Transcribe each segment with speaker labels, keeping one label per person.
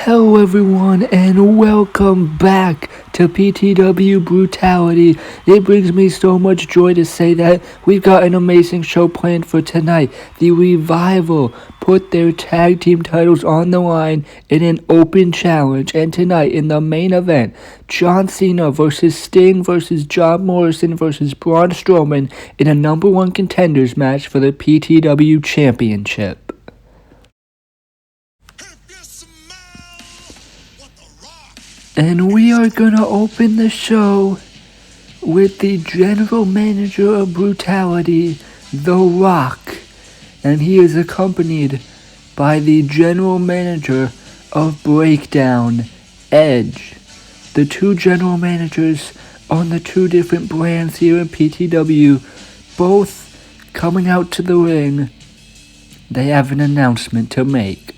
Speaker 1: Hello everyone and welcome back to PTW Brutality. It brings me so much joy to say that we've got an amazing show planned for tonight. The Revival put their tag team titles on the line in an open challenge, and tonight in the main event, John Cena versus Sting versus John Morrison versus Braun Strowman in a number one contenders match for the PTW Championship. And we are gonna open the show with the general manager of Brutality, The Rock. And he is accompanied by the general manager of Breakdown, Edge. The two general managers on the two different brands here in PTW, both coming out to the ring. They have an announcement to make.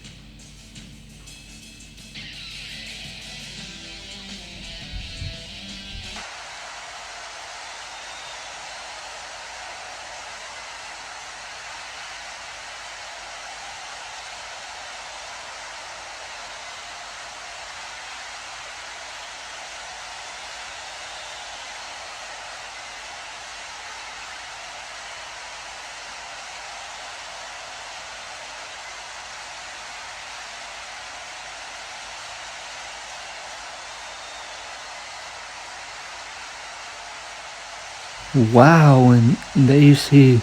Speaker 1: Wow, and there you see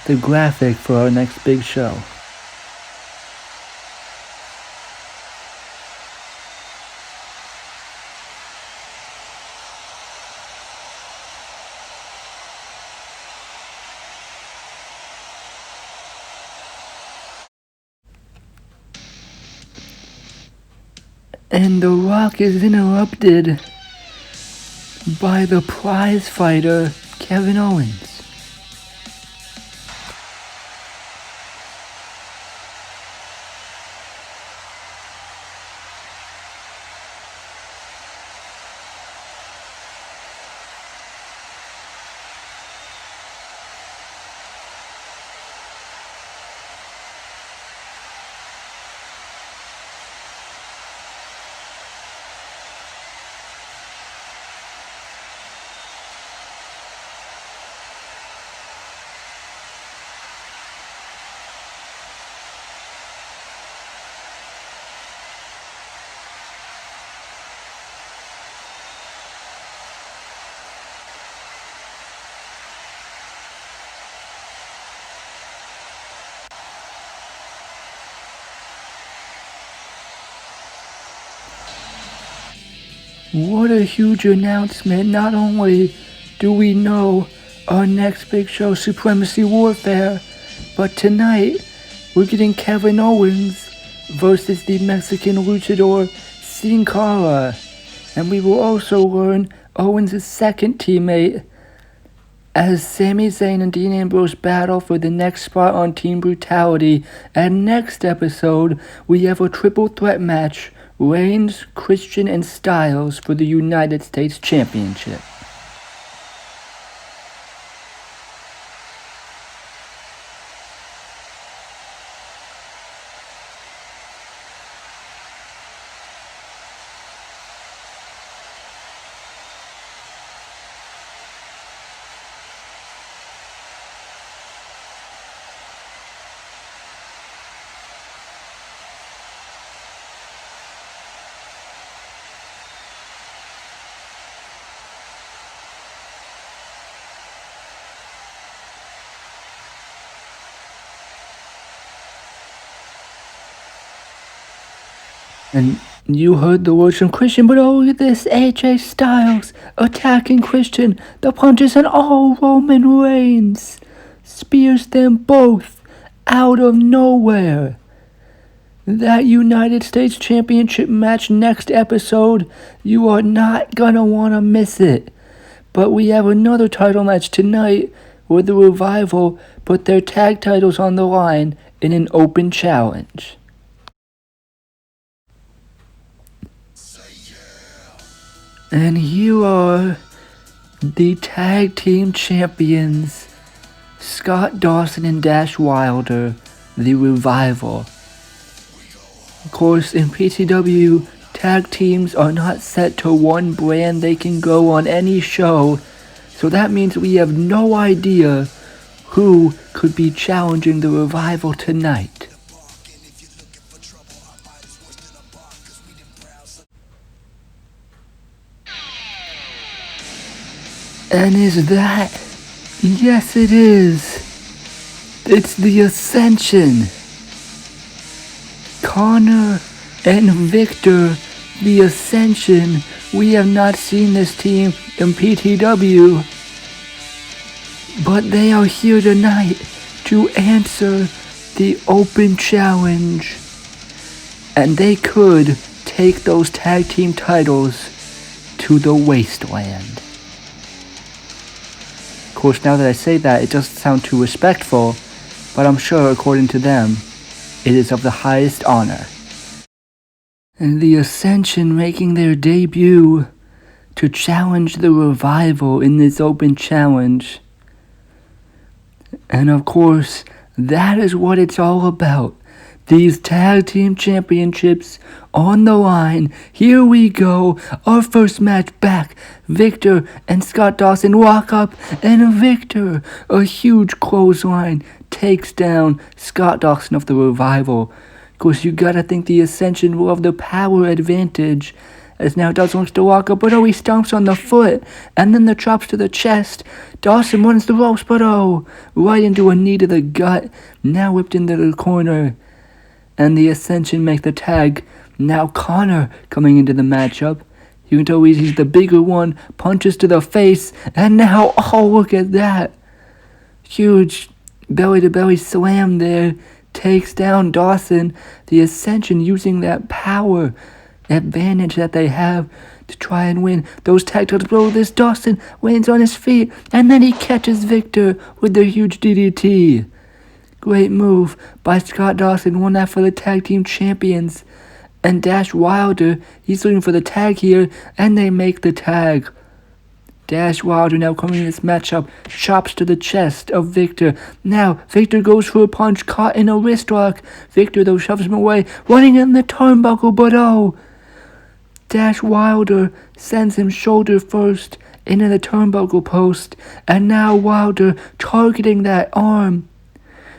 Speaker 1: the graphic for our next big show. And The Rock is interrupted by the prize fighter, Kevin Owens. What a huge announcement. Not only do we know our next big show, Supremacy Warfare, but tonight we're getting Kevin Owens versus the Mexican luchador Sin Cara. And we will also learn Owens' second teammate as Sami Zayn and Dean Ambrose battle for the next spot on Team Brutality. And next episode, we have a triple threat match, Reigns, Christian, and Styles for the United States Championship. And you heard the words from Christian, but oh, look at this, AJ Styles attacking Christian. The punches and all Roman Reigns spears them both out of nowhere. That United States Championship match next episode, you are not gonna wanna miss it. But we have another title match tonight where the Revival put their tag titles on the line in an open challenge. And here are the tag team champions, Scott Dawson and Dash Wilder, the Revival. Of course, in PTW, tag teams are not set to one brand. They can go on any show. So that means we have no idea who could be challenging the Revival tonight. And is that? Yes, it is. It's the Ascension. Connor and Victor, the Ascension. We have not seen this team in PTW, but they are here tonight to answer the open challenge. And they could take those tag team titles to the wasteland. Of course, now that I say that, it doesn't sound too respectful, but I'm sure, according to them, it is of the highest honor. And the Ascension making their debut to challenge the Revival in this open challenge. And of course, that is what it's all about. These tag team championships on the line. Here we go. Our first match back. Victor and Scott Dawson walk up, and Victor, a huge clothesline, takes down Scott Dawson of the Revival. Of course, you gotta think the Ascension will have the power advantage, as now Dawson wants to walk up, but he stomps on the foot, and then the chops to the chest. Dawson runs the ropes, but right into a knee to the gut, now whipped into the corner. And the Ascension make the tag. Now Connor coming into the matchup. You can tell he's the bigger one, punches to the face, and now, look at that. Huge belly-to-belly slam there, takes down Dawson. The Ascension using that power advantage that they have to try and win those tag titles. Below this, Dawson lands on his feet, and then he catches Victor with the huge DDT. Great move by Scott Dawson, won that for the tag team champions. And Dash Wilder, he's looking for the tag here, and they make the tag. Dash Wilder now coming in this matchup, chops to the chest of Victor. Now, Victor goes for a punch, caught in a wrist lock. Victor, though, shoves him away, running in the turnbuckle, but Dash Wilder sends him shoulder first into the turnbuckle post. And now Wilder targeting that arm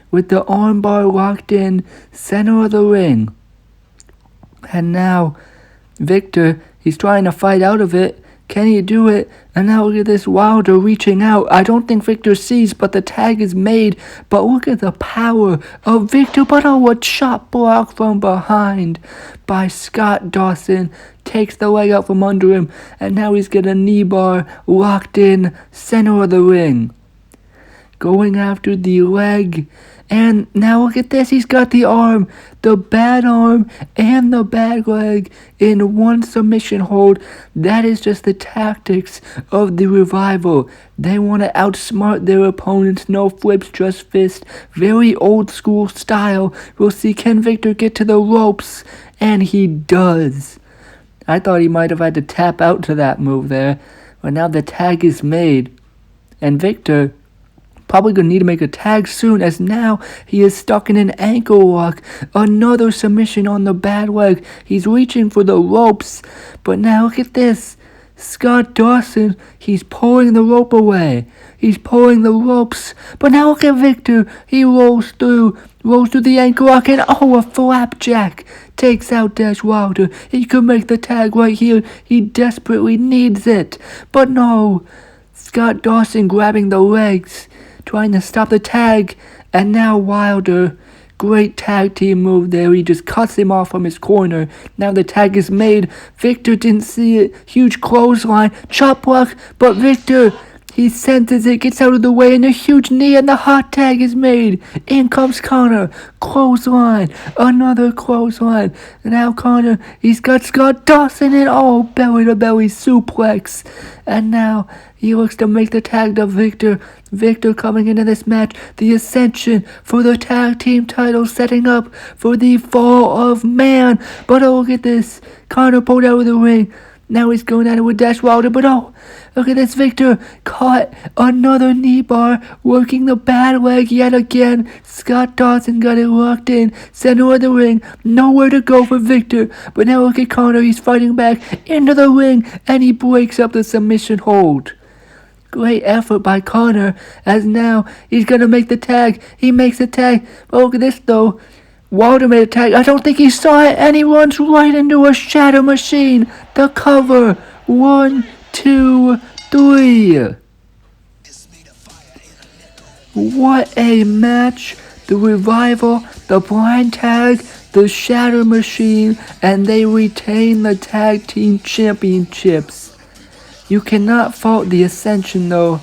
Speaker 1: with the armbar locked in, center of the ring. And now, Victor, he's trying to fight out of it. Can he do it? And now look at this, Wilder reaching out. I don't think Victor sees, but the tag is made. But look at the power of Victor. But a chop block from behind by Scott Dawson. Takes the leg out from under him. And now he's got a knee bar locked in, center of the ring. Going after the leg. And now look at this, he's got the arm, the bad arm and the bad leg in one submission hold. That is just the tactics of the Revival. They want to outsmart their opponents, no flips, just fist. Very old school style. We'll see, can Victor get to the ropes? And he does. I thought he might have had to tap out to that move there. But now the tag is made. And Victor probably going to need to make a tag soon, as now he is stuck in an ankle lock. Another submission on the bad leg. He's reaching for the ropes. But now look at this. Scott Dawson, he's pulling the rope away. He's pulling the ropes. But now look at Victor. He rolls through the ankle lock, and a flapjack takes out Dash Wilder. He could make the tag right here. He desperately needs it. But no. Scott Dawson grabbing the legs, trying to stop the tag, and now Wilder, great tag team move there, he just cuts him off from his corner. Now the tag is made, Victor didn't see it, huge clothesline, chop block, but Victor, he senses it, gets out of the way, and a huge knee, and the hot tag is made. In comes Connor, clothesline, another clothesline, and now Connor, he's got Scott Dawson in, belly-to-belly suplex, and now he looks to make the tag to Victor. Victor coming into this match, the Ascension for the tag team title, setting up for the Fall of Man. But look at this, Connor pulled out of the ring. Now he's going at it with Dash Wilder, but oh, look at this. Victor caught another knee bar, working the bad leg yet again. Scott Dawson got it locked in, center of the ring, nowhere to go for Victor. But now look at Connor, he's fighting back into the ring, and he breaks up the submission hold. Great effort by Connor, as now he's gonna make the tag. He makes the tag, but look at this though. Wilder made a tag. I don't think he saw it, and he runs right into a shatter machine. The cover. 1, 2, 3. What a match. The Revival, the blind tag, the shatter machine, and they retain the tag team championships. You cannot fault the Ascension though.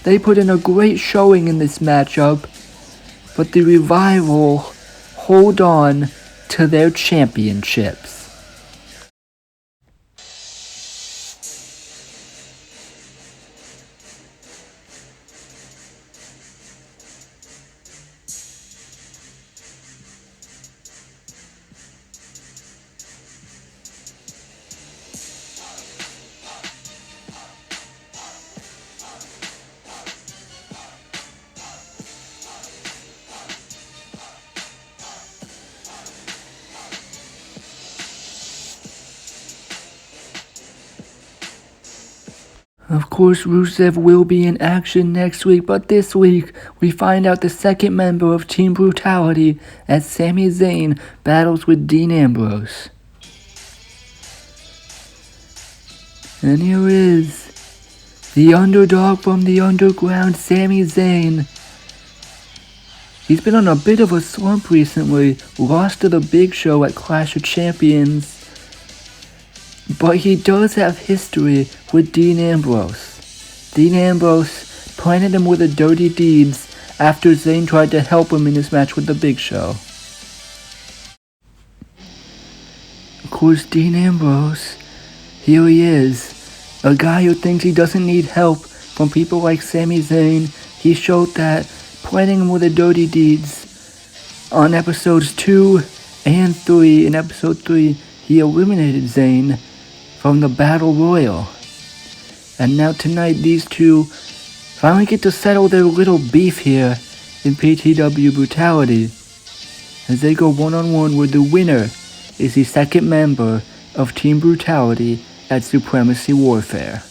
Speaker 1: They put in a great showing in this matchup, but the Revival hold on to their championships. Of course, Rusev will be in action next week, but this week we find out the second member of Team Brutality as Sami Zayn battles with Dean Ambrose. And here is the underdog from the underground, Sami Zayn. He's been on a bit of a slump recently, lost to the Big Show at Clash of Champions. But he does have history with Dean Ambrose. Dean Ambrose planted him with the dirty deeds after Zayn tried to help him in his match with the Big Show. Of course, Dean Ambrose, here he is, a guy who thinks he doesn't need help from people like Sami Zayn. He showed that planting him with the dirty deeds on episodes 2 and 3. In episode 3, he eliminated Zayn from the Battle Royal. And now tonight these two finally get to settle their little beef here in PTW Brutality as they go one-on-one where the winner is the second member of Team Brutality at Supremacy Warfare.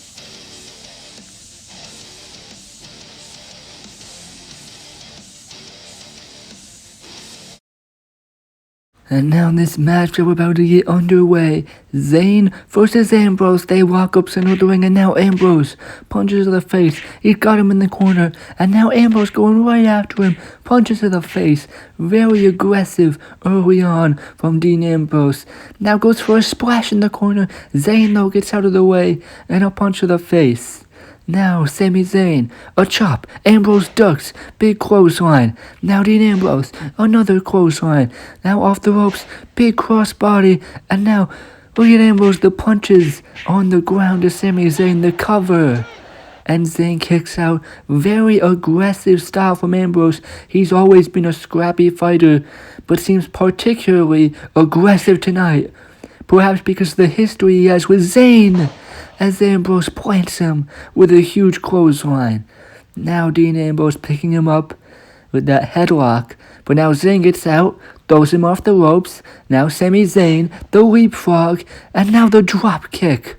Speaker 1: And now this match is about to get underway. Zayn versus Ambrose. They walk up center of the ring, and now Ambrose punches to the face. He's got him in the corner, and now Ambrose going right after him. Punches to the face. Very aggressive early on from Dean Ambrose. Now goes for a splash in the corner. Zayn though gets out of the way, and a punch to the face. Now Sami Zayn, a chop, Ambrose ducks, big clothesline. Now Dean Ambrose, another clothesline. Now off the ropes, big crossbody. And now look at Ambrose, the punches on the ground to Sami Zayn, the cover. And Zayn kicks out. Very aggressive style from Ambrose. He's always been a scrappy fighter, but seems particularly aggressive tonight. Perhaps because of the history he has with Zayn, as Ambrose plants him with a huge clothesline. Now Dean Ambrose picking him up with that headlock, but now Zayn gets out, throws him off the ropes. Now Sami Zayn, the leapfrog, and now the drop kick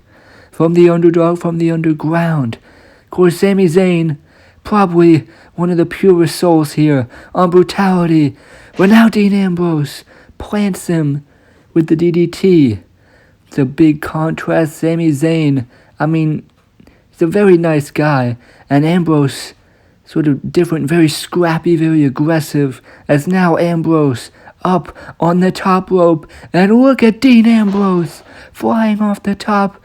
Speaker 1: from the underdog from the underground. Of course, Sami Zayn, probably one of the purest souls here on Brutality, but now Dean Ambrose plants him with the DDT. It's a big contrast. Sami Zayn, I mean, he's a very nice guy. And Ambrose, sort of different, very scrappy, very aggressive. As now Ambrose up on the top rope. And look at Dean Ambrose flying off the top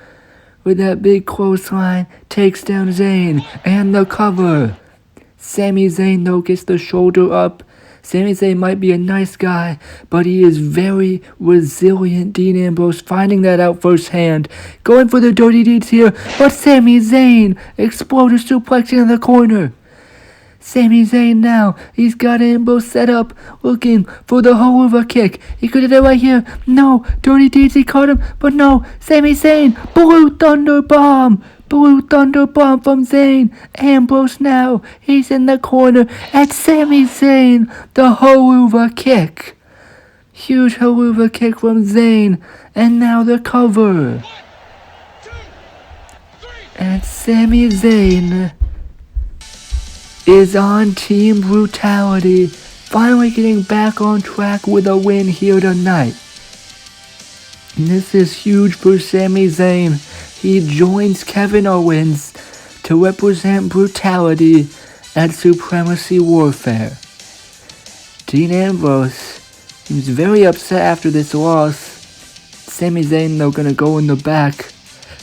Speaker 1: with that big clothesline. Takes down Zayn and the cover. Sami Zayn though gets the shoulder up. Sami Zayn might be a nice guy, but he is very resilient. Dean Ambrose finding that out firsthand. Going for the dirty deeds here, but Sami Zayn exploded suplex in the corner. Sami Zayn now. He's got Ambrose set up, looking for the over kick. He could have done it right here. No, Dirty Deeds, he caught him, but no. Sami Zayn, Blue Thunder Bomb. Blue Thunder Bomb from Zayn. Ambrose now. He's in the corner. And Sami Zayn, the over kick. Huge over kick from Zayn. And now the cover. 1, 2, 3. And Sami Zayn is on Team Brutality, finally getting back on track with a win here tonight. And this is huge for Sami Zayn. He joins Kevin Owens to represent Brutality at Supremacy Warfare. Dean Ambrose seems very upset after this loss. Sami Zayn, though, gonna go in the back,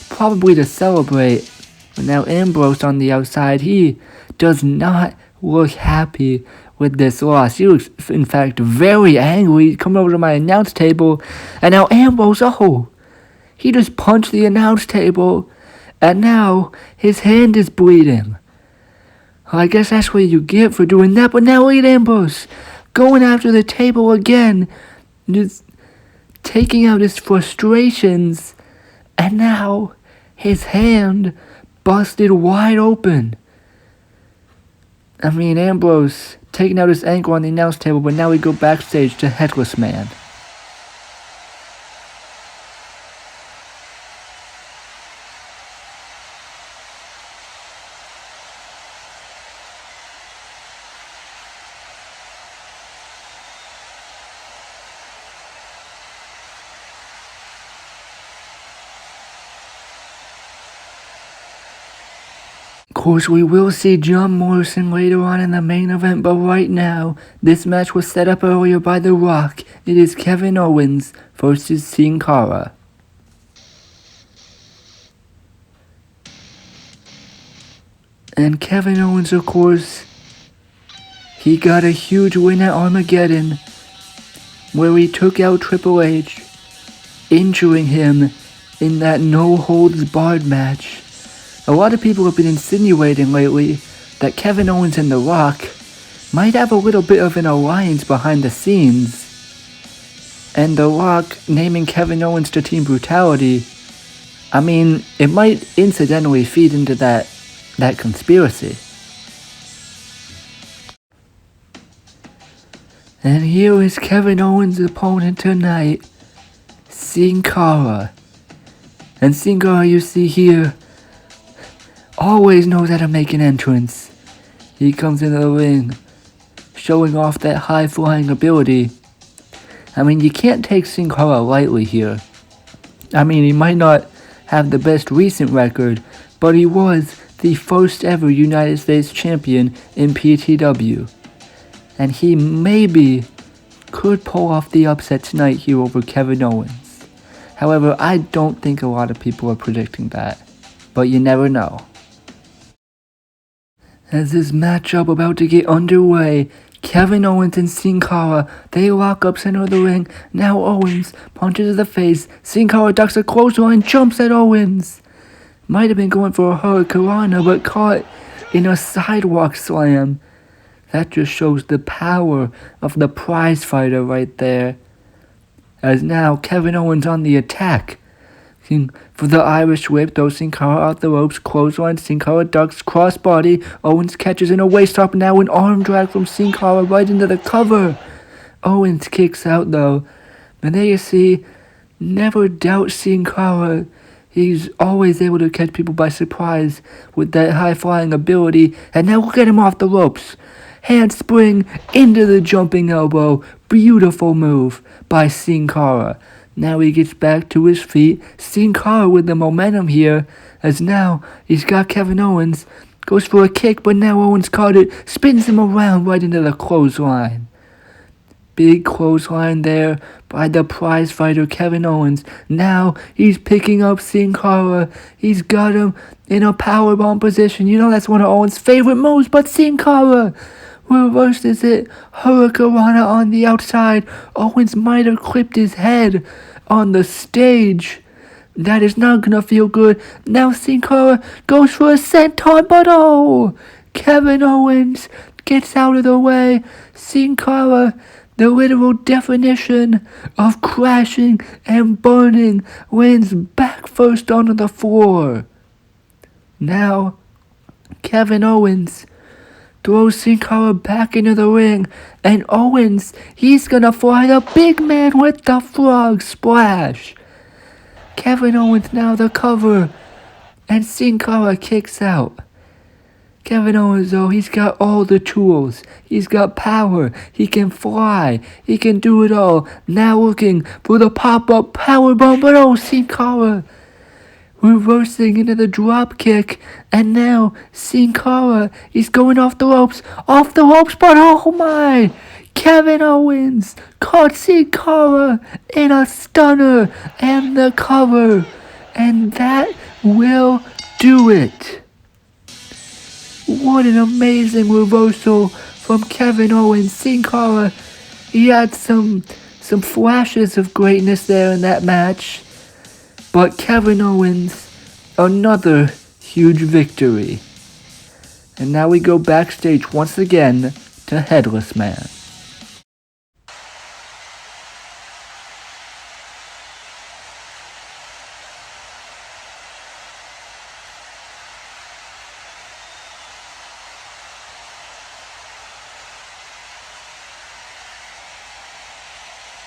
Speaker 1: probably to celebrate. But now Ambrose on the outside, he does not look happy with this loss. He looks, in fact, very angry. Coming over to my announce table, and now Ambrose, he just punched the announce table, and now his hand is bleeding. Well, I guess that's what you get for doing that, but now look at Ambrose going after the table again, just taking out his frustrations, and now his hand busted wide open. I mean, Ambrose taking out his ankle on the announce table, but now we go backstage to Headless Man. Of course, we will see John Morrison later on in the main event, but right now, this match was set up earlier by The Rock. It is Kevin Owens versus Sin Cara. And Kevin Owens, of course, he got a huge win at Armageddon, where he took out Triple H, injuring him in that no-holds-barred match. A lot of people have been insinuating lately that Kevin Owens and The Rock might have a little bit of an alliance behind the scenes. And The Rock naming Kevin Owens to Team Brutality, I mean, it might incidentally feed into that conspiracy. And here is Kevin Owens' opponent tonight, Sin Cara. And Sin Cara, you see here, always knows how to make an entrance. He comes into the ring, showing off that high-flying ability. I mean, you can't take Sin Cara lightly here. I mean, he might not have the best recent record, but he was the first ever United States champion in PTW. And he maybe could pull off the upset tonight here over Kevin Owens. However, I don't think a lot of people are predicting that, but you never know. As this matchup about to get underway, Kevin Owens and Sin Cara, they lock up center of the ring. Now Owens punches to the face. Sin Cara ducks a clothesline, jumps at Owens. Might have been going for a hurricanrana, but caught in a sidewalk slam. That just shows the power of the prize fighter right there. As now Kevin Owens on the attack. For the Irish whip, throws Sin Cara out the ropes, clothesline, Sin Cara ducks, crossbody, Owens catches in a waist up, now an arm drag from Sin Cara right into the cover. Owens kicks out though, and there you see, never doubt Sin Cara. He's always able to catch people by surprise with that high-flying ability, and now look at him off the ropes. Handspring into the jumping elbow, beautiful move by Sin Cara. Now he gets back to his feet. Sin Cara with the momentum here, as now he's got Kevin Owens. Goes for a kick, but now Owens caught it. Spins him around right into the clothesline. Big clothesline there by the prize fighter Kevin Owens. Now he's picking up Sin Cara. He's got him in a powerbomb position. You know that's one of Owens' favorite moves, but Sin Cara reverses it. Hurricanrana on the outside. Owens might have clipped his head on the stage. That is not gonna feel good. Now Sin Cara goes for a senton, but Kevin Owens gets out of the way. Sin Cara, the literal definition of crashing and burning, lands back first onto the floor. Now, Kevin Owens throws Sin Cara back into the ring, and Owens, he's gonna fly the big man with the frog splash. Kevin Owens now the cover, and Sin Cara kicks out. Kevin Owens, though, he's got all the tools. He's got power. He can fly. He can do it all. Now looking for the pop-up powerbomb, but oh, Sin Cara reversing into the drop kick, and now Sin Cara, he's going off the ropes, but oh my! Kevin Owens caught Sin Cara in a stunner and the cover, and that will do it. What an amazing reversal from Kevin Owens. Sin Cara, he had some flashes of greatness there in that match. But Kevin Owens, another huge victory. And now we go backstage once again to Headless Man.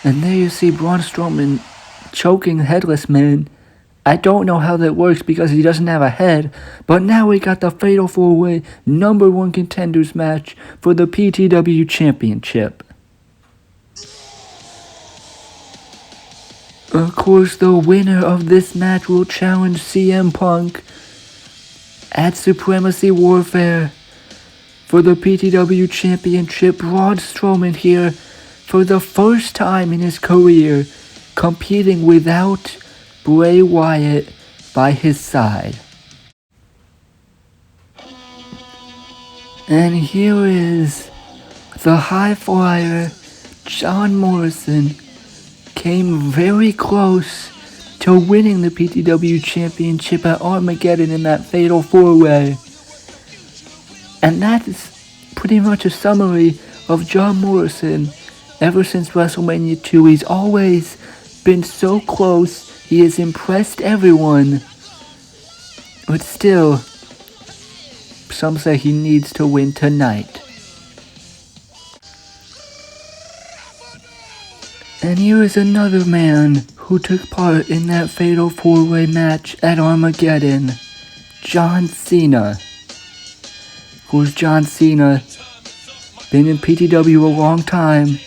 Speaker 1: And there you see Braun Strowman choking Headless Man. I don't know how that works because he doesn't have a head, but now we got the Fatal 4-Way number 1 contenders match for the PTW Championship. Of course, the winner of this match will challenge CM Punk at Supremacy Warfare for the PTW Championship. Braun Strowman here for the first time in his career competing without Bray Wyatt by his side. And here is the high flyer, John Morrison, came very close to winning the PTW Championship at Armageddon in that Fatal 4-Way. And that is pretty much a summary of John Morrison. Ever since WrestleMania 2, he's always been so close. He has impressed everyone. But still, some say he needs to win tonight. And here is another man who took part in that Fatal 4-Way match at Armageddon. John Cena. Of course, John Cena been in PTW a long time,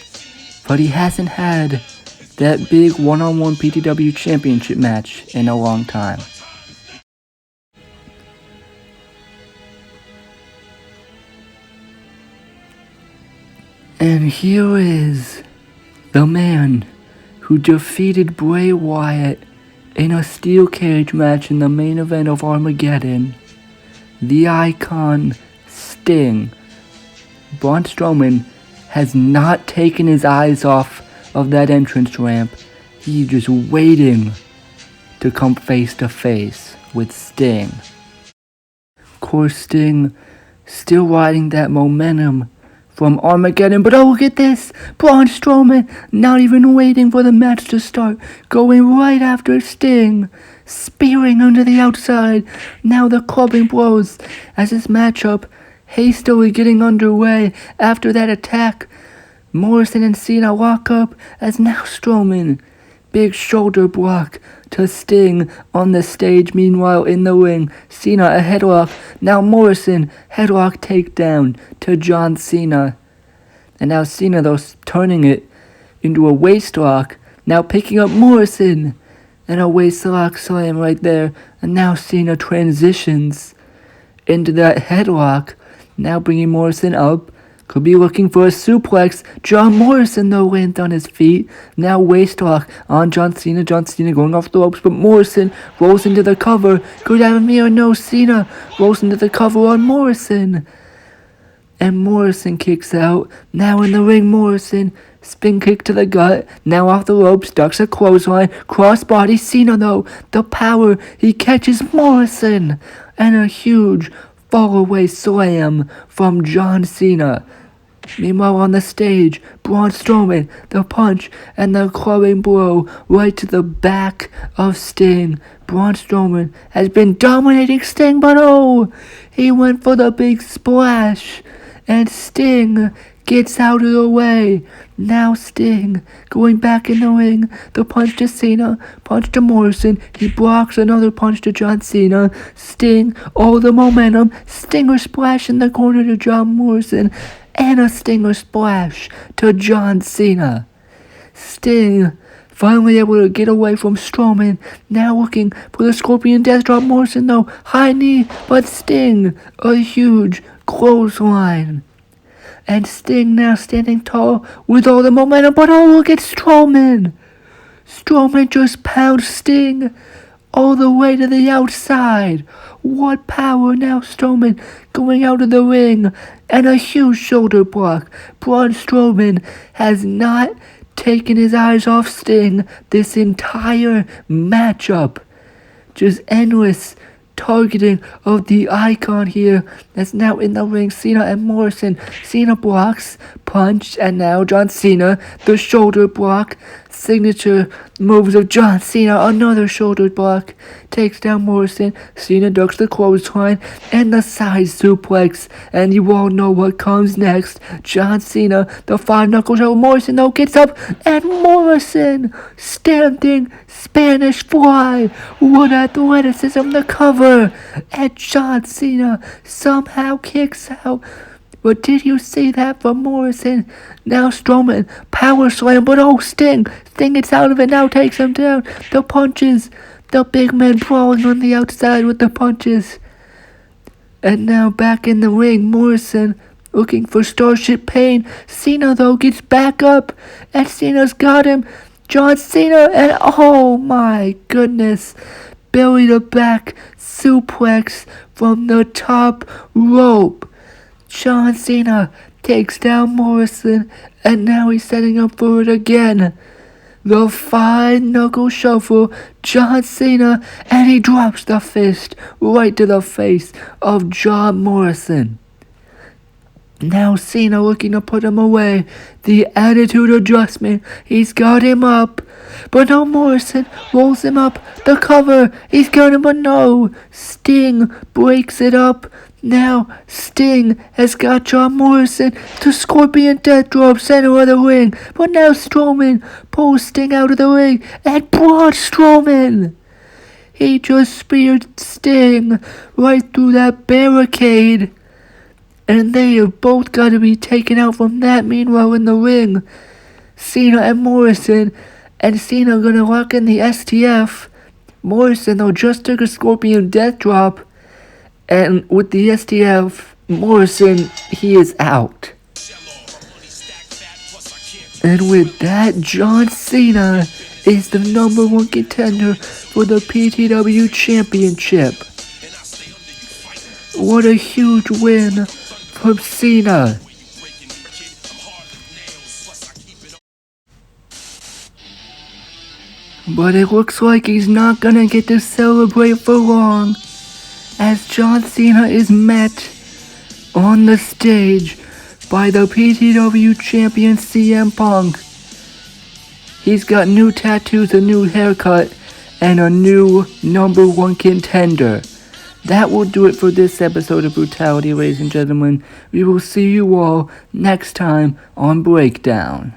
Speaker 1: but he hasn't had that big one-on-one PTW Championship match in a long time. And here is the man who defeated Bray Wyatt in a steel cage match in the main event of Armageddon. The Icon, Sting. Braun Strowman has not taken his eyes off of that entrance ramp. He's just waiting to come face to face with Sting. Of course, Sting still riding that momentum from Armageddon, but oh, look at this! Braun Strowman not even waiting for the match to start, going right after Sting, spearing under the outside. Now the clubbing blows as this matchup hastily getting underway after that attack. Morrison and Cena lock up as now Strowman, big shoulder block to Sting on the stage. Meanwhile in the ring, Cena a headlock. Now Morrison, headlock takedown to John Cena. And now Cena though turning it into a waistlock. Now picking up Morrison. And a waistlock slam right there. And now Cena transitions into that headlock. Now bringing Morrison up. Could be looking for a suplex. John Morrison, though, lands on his feet. Now waistlock on John Cena. John Cena going off the ropes, but Morrison rolls into the cover. Could have me or no. Cena rolls into the cover on Morrison. And Morrison kicks out. Now in the ring, Morrison. Spin kick to the gut. Now off the ropes. Ducks a clothesline. Crossbody. Cena, though. The power. He catches Morrison. And a huge fallaway slam from John Cena. Meanwhile on the stage, Braun Strowman, the punch and the clubbing blow right to the back of Sting. Braun Strowman has been dominating Sting, but oh, he went for the big splash, and Sting gets out of the way. Now Sting going back in the ring. The punch to Cena, punch to Morrison. He blocks another punch to John Cena. Sting, all the momentum. Stinger splash in the corner to John Morrison. And a Stinger splash to John Cena. Sting finally able to get away from Strowman. Now looking for the Scorpion Death Drop. Morrison though, high knee, but Sting, a huge clothesline. And Sting now standing tall with all the momentum, but oh, look at Strowman. Strowman just pounds Sting all the way to the outside. What power now, Strowman going out of the ring, and a huge shoulder block. Braun Strowman has not taken his eyes off Sting this entire matchup. Just endless targeting of the icon here that's now in the ring. Cena and Morrison. Cena blocks, punch, and now John Cena, the shoulder block. Signature moves of John Cena, another shoulder block, takes down Morrison. Cena ducks the clothesline and the side suplex, and you all know what comes next. John Cena, the five knuckles out. Morrison though gets up, and Morrison standing Spanish fly. What athleticism, the cover, and John Cena somehow kicks out. But did you see that from Morrison? Now Strowman, power slam, but oh, Sting gets out of it, now takes him down. The punches, the big man brawling on the outside with the punches. And now back in the ring, Morrison looking for Starship Pain. Cena though gets back up, and Cena's got him. John Cena, and oh my goodness, belly to back suplex from the top rope. John Cena takes down Morrison, and now he's setting up for it again. The five knuckle shuffle, John Cena, and he drops the fist right to the face of John Morrison. Now Cena looking to put him away. The attitude adjustment. He's got him up. But no, Morrison rolls him up. The cover. He's got him, but no. Sting breaks it up. Now Sting has got John Morrison. The Scorpion Death Drop center of the ring. But now Strowman pulls Sting out of the ring. And Braun Strowman, he just speared Sting right through that barricade. And they have both got to be taken out from that. Meanwhile in the ring, Cena and Morrison. And Cena gonna lock in the STF. Morrison though just took a Scorpion Death Drop. And with the STF, Morrison, he is out. And with that, John Cena is the number one contender for the PTW Championship. What a huge win from Cena. But it looks like he's not gonna get to celebrate for long, as John Cena is met on the stage by the PTW champion CM Punk. He's got new tattoos, a new haircut, and a new number one contender. That will do it for this episode of Brutality, ladies and gentlemen. We will see you all next time on Breakdown.